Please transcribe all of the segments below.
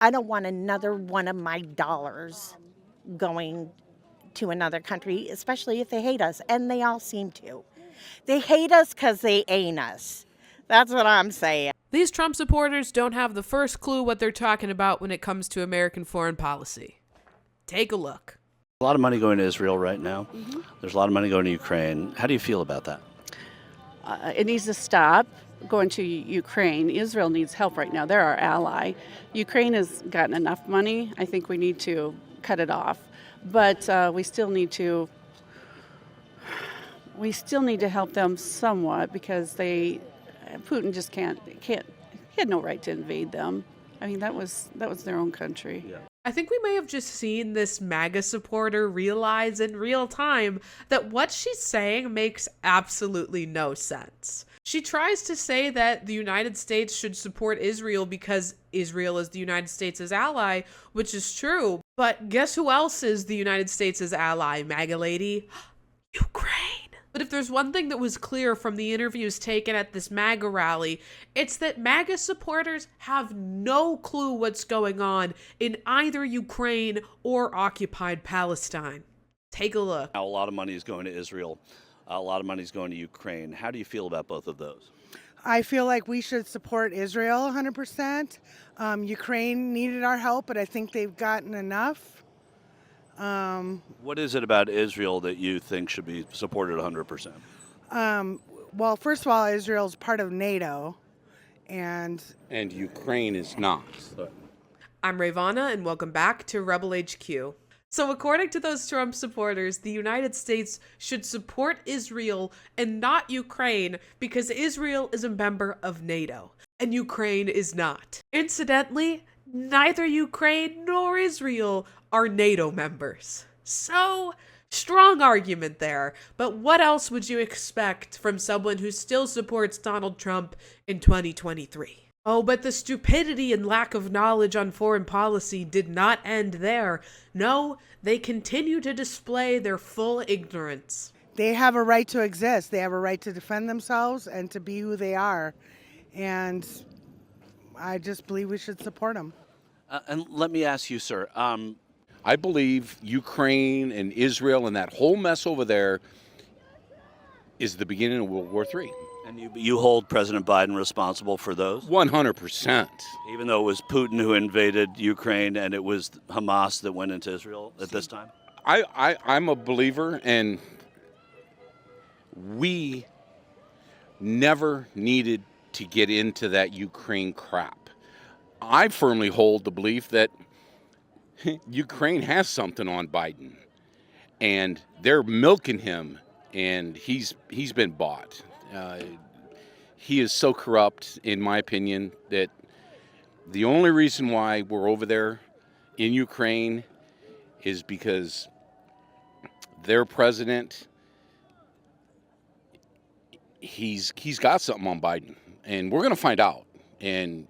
I don't want another one of my dollars going to another country, especially if they hate us, and they all seem to. They hate us because they ain't us. That's what I'm saying. These Trump supporters don't have the first clue what they're talking about when it comes to American foreign policy. Take a look. A lot of money going to Israel right now. There's a lot of money going to Ukraine. How do you feel about that? It needs to stop going to Ukraine. Israel needs help right now. They're our ally. Ukraine has gotten enough money. I think we need to cut it off. But we still need to help them somewhat because Putin just can't. He had no right to invade them. I mean, that was their own country. Yeah. I think we may have just seen this MAGA supporter realize in real time that what she's saying makes absolutely no sense. She tries to say that the United States should support Israel because Israel is the United States' ally, which is true. But guess who else is the United States' ally, MAGA lady? Ukraine. But if there's one thing that was clear from the interviews taken at this MAGA rally, it's that MAGA supporters have no clue what's going on in either Ukraine or occupied Palestine. Take a look. Now, a lot of money is going to Israel. A lot of money is going to Ukraine. How do you feel about both of those? I feel like we should support Israel 100%. Ukraine needed our help, but I think they've gotten enough. What is it about Israel that you think should be supported 100%? Well, first of all, Israel's part of NATO, and Ukraine is not. I'm Rayy Vana, and welcome back to Rebel HQ. So according to those Trump supporters, the United States should support Israel and not Ukraine because Israel is a member of NATO, and Ukraine is not. Incidentally, neither Ukraine nor Israel are NATO members. So, strong argument there. But what else would you expect from someone who still supports Donald Trump in 2023? Oh, but the stupidity and lack of knowledge on foreign policy did not end there. No, they continue to display their full ignorance. they have a right to exist. They have a right to defend themselves and to be who they are. And I just believe we should support them. And let me ask you, sir, I believe Ukraine and Israel and that whole mess over there is the beginning of World War III. and you hold President Biden responsible for those? 100%. Even though it was Putin who invaded Ukraine and it was Hamas that went into Israel at this time? I'm a believer, and we never needed to get into that Ukraine crap. I firmly hold the belief that Ukraine has something on Biden, and they're milking him, and he's been bought. He is so corrupt, in my opinion, that the only reason why we're over there in Ukraine is because their president, he's got something on Biden, and we're going to find out, and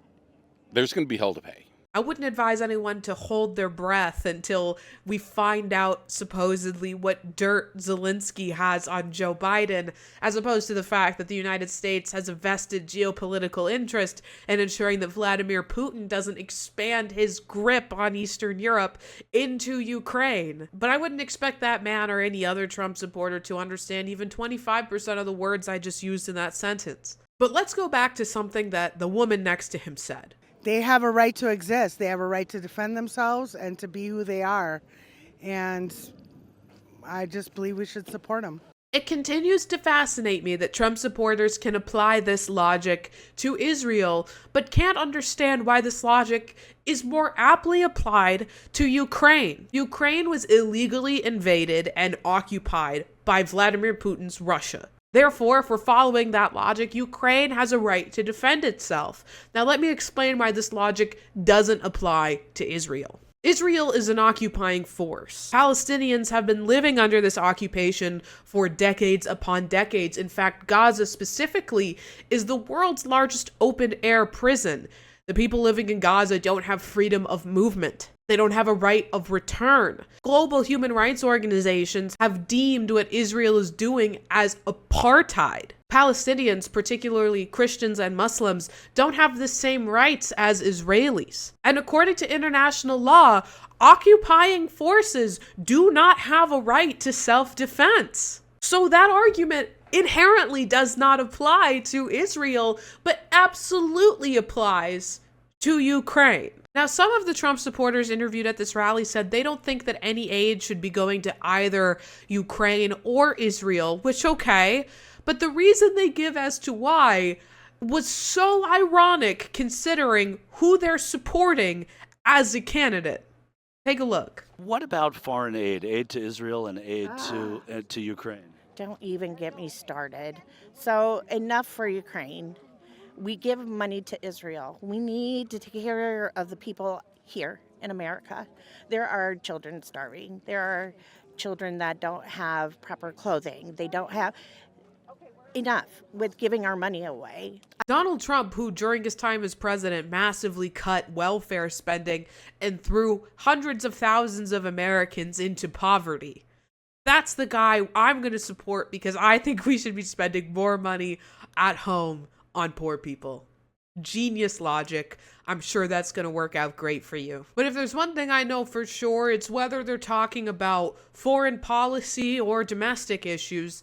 there's going to be hell to pay. I wouldn't advise anyone to hold their breath until we find out supposedly what dirt Zelensky has on Joe Biden, as opposed to the fact that the United States has a vested geopolitical interest in ensuring that Vladimir Putin doesn't expand his grip on Eastern Europe into Ukraine. But I wouldn't expect that man or any other Trump supporter to understand even 25% of the words I just used in that sentence. But let's go back to something that the woman next to him said. They have a right to exist. They have a right to defend themselves and to be who they are. And I just believe we should support them. It continues to fascinate me that Trump supporters can apply this logic to Israel, but can't understand why this logic is more aptly applied to Ukraine. Ukraine was illegally invaded and occupied by Vladimir Putin's Russia. Therefore, if we're following that logic, Ukraine has a right to defend itself. Now, let me explain why this logic doesn't apply to Israel. Israel is an occupying force. Palestinians have been living under this occupation for decades upon decades. In fact, Gaza specifically is the world's largest open-air prison. The people living in Gaza don't have freedom of movement. They don't have a right of return. Global human rights organizations have deemed what Israel is doing as apartheid. Palestinians, particularly Christians and Muslims, don't have the same rights as Israelis. And according to international law, occupying forces do not have a right to self-defense. So that argument inherently does not apply to Israel, but absolutely applies to Ukraine. Now, some of the Trump supporters interviewed at this rally said they don't think that any aid should be going to either Ukraine or Israel, which, okay, but the reason they give as to why was so ironic considering who they're supporting as a candidate. Take a look. What about foreign aid, aid to Israel and aid to Ukraine? Don't even get me started. So enough for Ukraine. We give money to Israel. We need to take care of the people here in America. There are children starving. There are children that don't have proper clothing. They don't have enough with giving our money away. Donald Trump, who during his time as president massively cut welfare spending and threw hundreds of thousands of Americans into poverty. That's the guy I'm going to support because I think we should be spending more money at home on poor people. Genius logic. I'm sure that's going to work out great for you. But if there's one thing I know for sure, it's whether they're talking about foreign policy or domestic issues,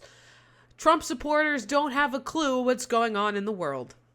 Trump supporters don't have a clue what's going on in the world.